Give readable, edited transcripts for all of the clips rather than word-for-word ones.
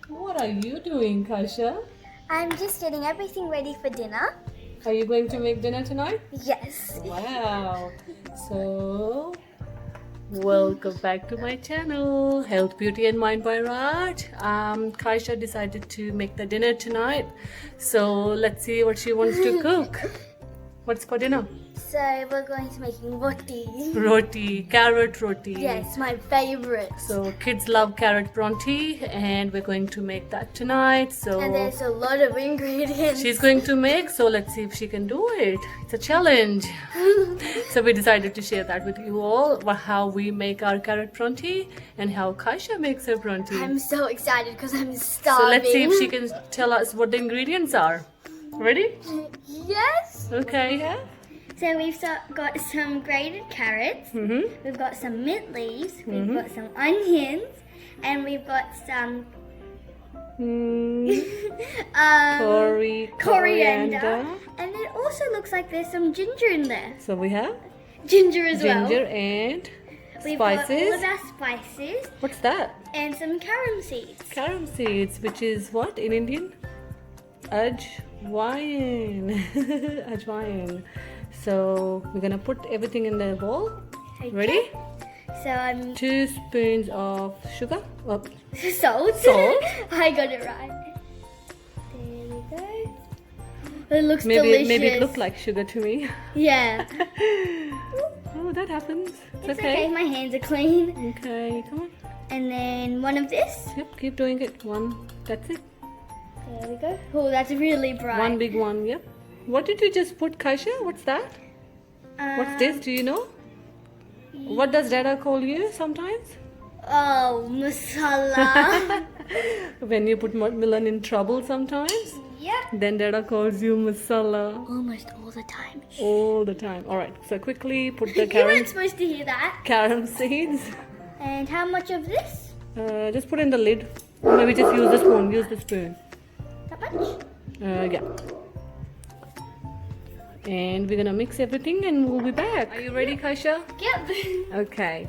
What are you doing, Kysha? I'm just getting everything ready for dinner. Are you going to make dinner tonight? Yes. Wow. So, welcome back to my channel, Health, Beauty and Mind by Raj. Kysha decided to make the dinner tonight. So, let's see what she wants to cook. What's for dinner? So we're going to making roti. Roti, carrot roti. Yes, my favorite. So kids love carrot pranthi and we're going to make that tonight. So And there's a lot of ingredients. she's going to make, so let's see if she can do it. It's a challenge. So we decided to share that with you all, how we make our carrot pranthi and how Kysha makes her pranthi. I'm so excited because I'm starving. So let's see if she can tell us what the ingredients are. Ready? Yes. Okay, yeah. So we've got some grated carrots. Mm-hmm. We've got some mint leaves. We've got some onions, and we've got some coriander. And it also looks like there's some ginger in there. So we have Ginger as well. ginger and We've got all spices. of our spices What's that? and some carom seeds. Carom seeds, which is what in Indian? Ajwain. Ajwain. So we're gonna put everything in the bowl. Okay. Ready? So I'm 2 spoons of sugar. Oh, salt. Salt. I got it right. There we go. It looks maybe delicious. it looked like sugar to me. Yeah. Oh, that happens. It's okay. My hands are clean. Okay, come on. And then one of this. Yep, keep doing it. One. That's it. There we go. Oh, that's really bright. One big one. Yep. What did you just put, Kysha? What's that? What's this? Do you know? What does Dada call you sometimes? Oh, masala. When you put Milan in trouble sometimes, Yep. then Dada calls you masala Almost all the time. all the time. All right, so quickly put the You weren't carom, supposed to hear that. carom seeds. And how much of this? Just put in the lid. Or maybe just use the spoon. Use the spoon. That much? Yeah. And we're gonna mix everything and we'll be back. Are you ready, Kysha? Yep. Okay.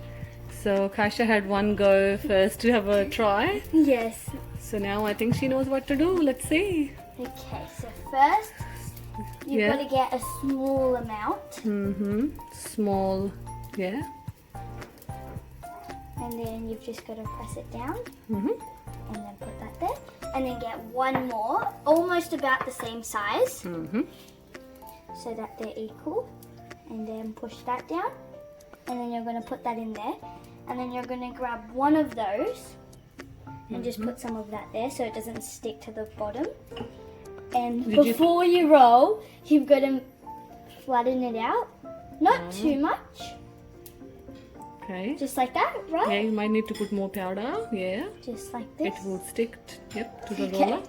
So Kysha had one go first to have a try. Yes. So now I think she knows what to do. Let's see. Okay, so first you've Yeah. got to get a small amount Mm-hmm. Small. Yeah. and then you've just got to press it down Mm-hmm. and then put that there. And then get one more, almost about the same size, Mm-hmm. so that they're equal. And then push that down. And then you're going to put that in there. And then you're going to grab one of those and just put some of that there so it doesn't stick to the bottom. And Did you- before you roll, you've got to flatten it out. Not too much. Okay. Just like that, right? Yeah, you might need to put more powder. Yeah. Just like It this. will stick. Yep, to the Okay. roller.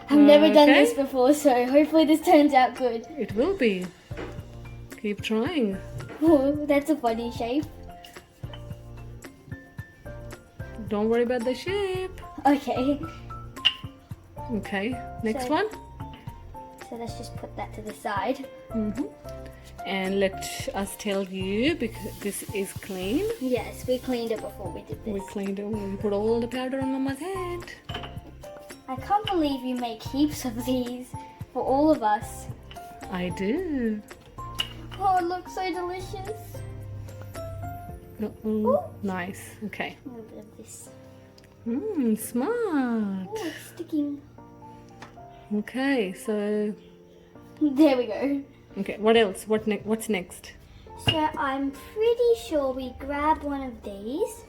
I've never done Okay. this before, so hopefully this turns out good. It will be. Keep trying. Oh, that's a funny shape. Don't worry about the shape. Okay, Okay. Next So- one. so let's just put that to the side. Mm-hmm. And let us tell you, because this is clean. Yes, we cleaned it before we did We this. cleaned it. We put all the powder on Mama's head. I can't believe you make heaps of these for all of us. I do. Oh, it looks so delicious. Ooh, nice. Okay. A little bit of this. Smart. Oh, it's sticking. Okay, so There we go. okay. What else? What's next? So I'm pretty sure we grab one of these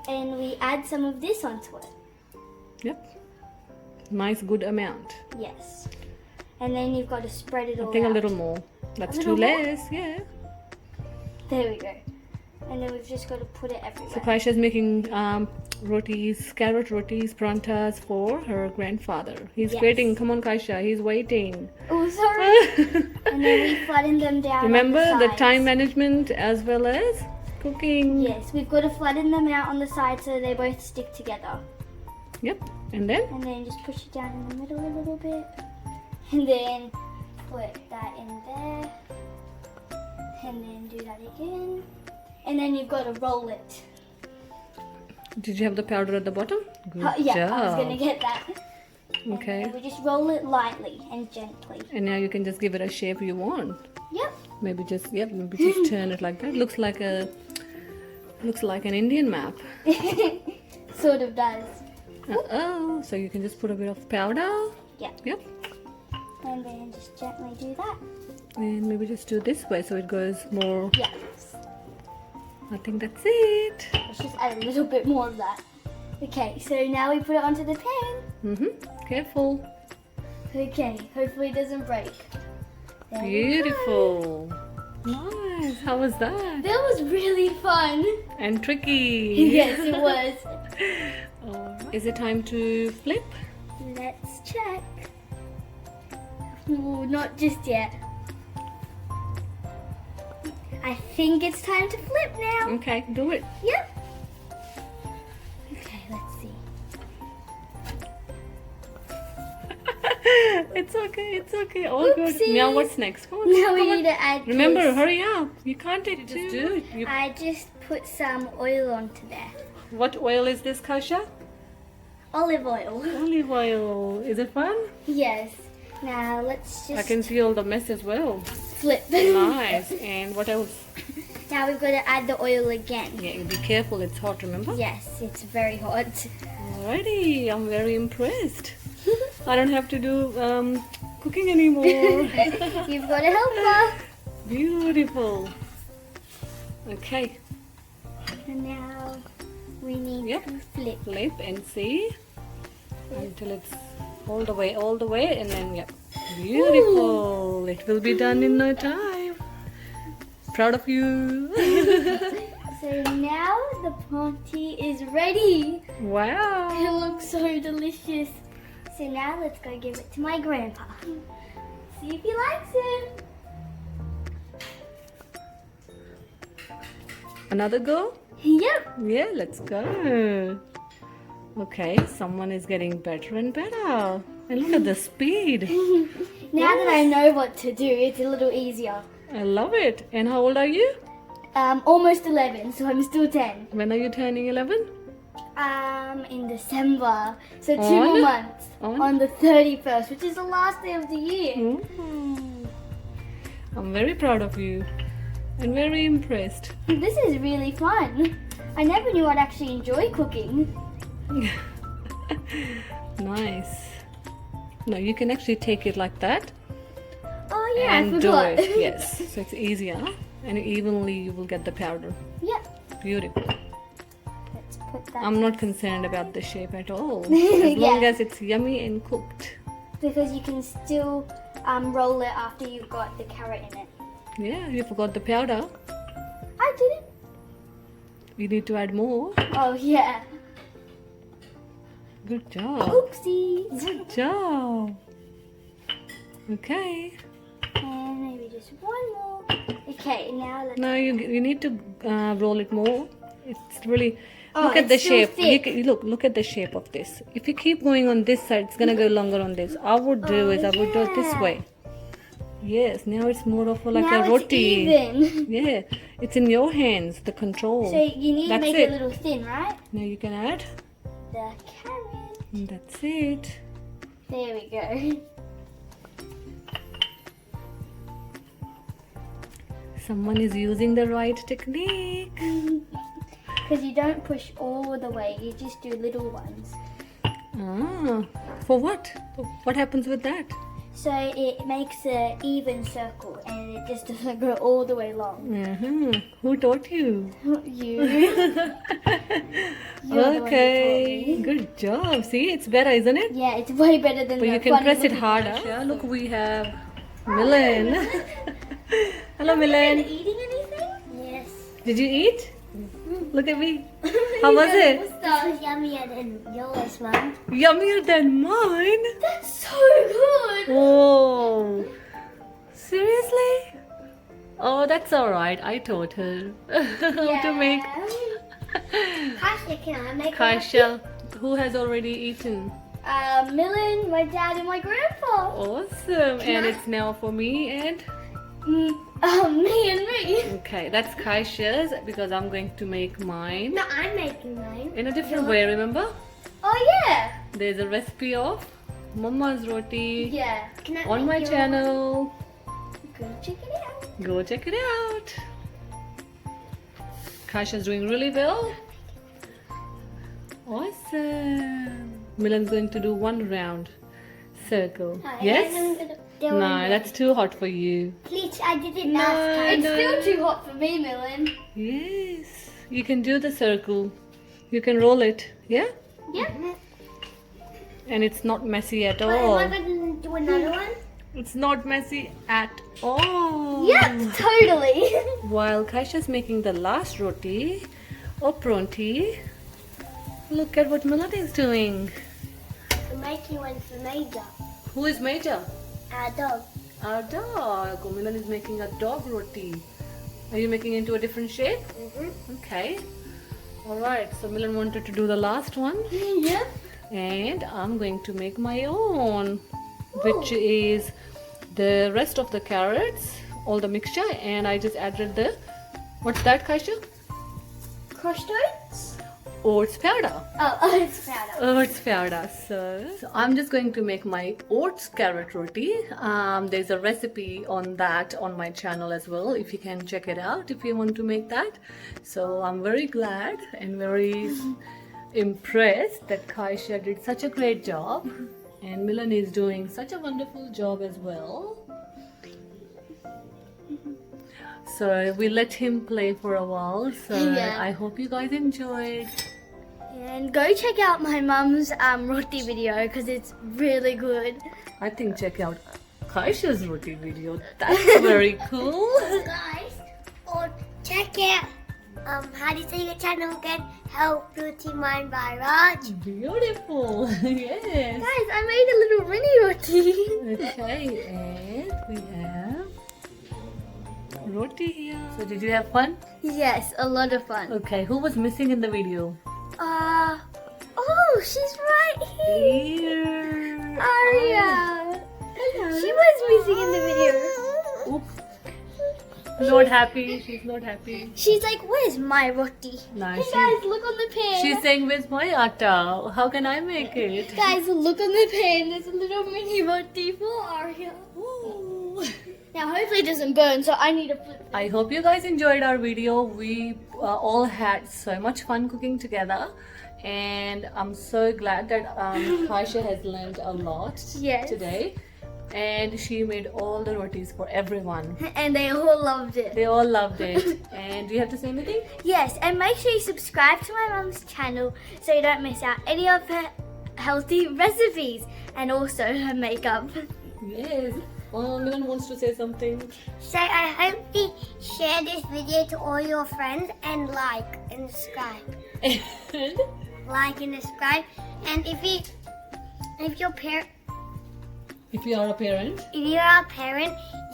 and we add some of this onto it. Yep. Nice, good amount. Yes. And then you've got to spread it all I think out. a little more. That's little too more? less. Yeah. There we go. And then we've just got to put it So everywhere. Kysha's making rotis, carrot rotis, paranthas for her grandfather. He's Yes. waiting. Come on, Kysha. He's waiting. Oh, sorry. And then we flatten them down. Remember on the sides. time management as well as cooking. Yes, we've got to flatten them out on the side so they both stick together. Yep. And then And then just push it down in the middle a little bit. And then put that in there. And then do that again. And then you've got to roll it. Did you have the powder at the bottom? Good Yeah, job. I was gonna get that. Okay. And we just roll it lightly and gently. And now you can just give it a shape you want. Yep. Maybe just turn it like that. Looks like an Indian map. Sort of does. Oh, so you can just put a bit of powder. Yeah. Yep. And then just gently do that. And maybe just do this way so it goes more. Yeah. I think that's it. Let's just add a little bit more of that. Okay, so now we put it onto the pan. Careful. Okay, hopefully it doesn't break. There we go. Beautiful. Nice. How was that? That was really fun. And tricky. Yes, it was. Is it time to flip? Let's check. Ooh, not just yet. I think it's time to flip now. Okay, do it. Yep. Okay, let's see. It's okay. All good. Oopsies. Now what's next? Come on. Now come we on. need to add Remember, this. hurry up. You can't take just do it. I just put some oil onto there. What oil is this, Kysha? Olive oil. Olive oil. Is it fun? Yes. Now let's I just can see all the mess as well. flip. Nice. And what else? Now we've got to add the oil again. Yeah, be careful. It's hot, remember? Yes, it's very hot. Alrighty. I'm very impressed. I don't have to do cooking anymore. You've got a helper. Beautiful. Okay. And now we need Yep. to flip. Flip and see until it's all the way, and then yeah. Beautiful. It will be done in no time. Proud of you. So now the parantha is ready. Wow. It looks so delicious. So now let's go give it to my grandpa. See if he likes it. Another go? Yep. Yeah, let's go. Okay, someone is getting better and better. And look at the speed. Now that I know what to do, it's a little easier. I love it. And how old are you? Almost 11, so I'm still 10. When are you turning 11? In December. So 2 On? more months. On? On the 31st, which is the last day of the year. Mm. I'm very proud of you and very impressed. This is really fun. I never knew I'd actually enjoy cooking. Nice. No, you can actually take it like that Oh yeah, I and do forgot. it. Yes, so it's easier and evenly you will get the powder. Yeah. Beautiful. Let's put that. I'm not concerned about the shape at all. As long Yeah. as it's yummy and cooked. Because you can still roll it after you've got the carrot in it. Yeah, you forgot the powder. I didn't. You need to add more. Oh yeah. Good job. Oopsies. Good job. Okay. And maybe just one more. Okay, now let's. Now you need to roll it more. It's really Oh, look at it's the still shape. thick. Look at the shape of this. If you keep going on this side, it's gonna go longer on this. I would do is I would do it this yeah. way. Yes, now it's more of like now a it's roti. even. Yeah, it's in your hands, the control. So you need That's to make it. it a little thin, right? Now you can add. The carrot. And that's it. There we go. Someone is using the right technique. Because you don't push all the way, you just do little ones. Ah, for what? What happens with that? So it makes an even circle and it just doesn't go all the way long. Who taught you? You. You're the one who taught Okay, me. good job. See, it's better, isn't it? Yeah, it's way better than But the you can funny press it looking harder. picture. Yeah, look, we have Milan. Hello, Milan. Eating anything? Yes. Did you eat? Look at me. How was it? This was yummier than yours, Mum. Yummier than mine. That's so good. Oh, seriously? Oh, that's all right. I taught her how to make. Kysha, can I make Kysha, who has already eaten. Millen, my dad, and my grandpa. Awesome. And it's now for me and Me and me. Okay, that's Kysha's because I'm going to make mine No, I'm making mine. in a different way, remember? Oh yeah. There's a recipe of Mama's roti Yeah. Can I on make my yours? channel. Go check it out. Go check it out. Kysha's doing really well. Awesome. Milan's going to do one round circle. Yes? No, that's too hot for you. Please, I did it No, last time. no. It's still too hot for me, Milan. Yes. You can do the circle. You can roll it. Yeah? Yeah. And it's not messy at Am all. I going to do another one? It's not messy at all. Yeah, totally. While Kysha's making the last roti or pronti, look at what Melody is doing. I'm making one for Major, Who is Major? our dog. Our dog. Milan is making a dog roti. Are you making it into a different shape? Okay. Alright, so Milan wanted to do the last one. Yeah. And I'm going to make my own, which is the rest of the carrots, all the mixture, and I just added the, what's that, Kysha? Crushed oats? Oats powder. Oh, oats powder. Oats powder. So I'm just going to make my oats carrot roti. There's a recipe on that on my channel as well, if you can check it out if you want to make that. So I'm very glad and very impressed that Kysha did such a great job, and Milan is doing such a wonderful job as well. So we let him play for a while. So Yeah. I hope you guys enjoyed. And go check out my mum's roti video because it's really good. I think check out Kysha's roti video. That's very cool. Guys, or check out how do you say your channel again? Health Beauty Mind by Raj. Beautiful. Yes. Guys, I made a little mini roti. Okay, and we have roti here. So did you have fun? Yes, a lot of fun. Okay, who was missing in the video? Oh, she's right here. Here. Aria. Hello. She was missing in the video. Oops. Not happy. She's not happy. She's like, where's my roti? Nah, Hey she- guys, look on the pan. She's saying, where's my atta? How can I make it? Guys, look on the pan. There's a little mini roti for Aria. Ooh. Now, hopefully it doesn't burn, so I need to flip it. I hope you guys enjoyed our video. We all had so much fun cooking together, and I'm so glad that Kysha has learned a lot Yes. today, and she made all the rotis for everyone. And they all loved it. They all loved it. And do you have to say anything? Yes, and make sure you subscribe to my mum's channel so you don't miss out any of her healthy recipes and also her makeup. Yes. Milan wants to say something. So I hope you share this video to all your friends and like and subscribe. And Like and subscribe. And if you if you are a parent,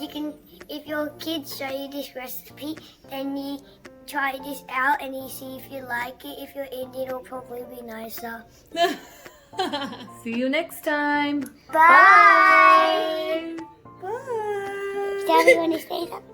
you can, if your kids show you this recipe, then you try this out and you see if you like it. If you eat it, it'll probably be nicer. see you next time. Bye. Bye. Daddy, want to say something?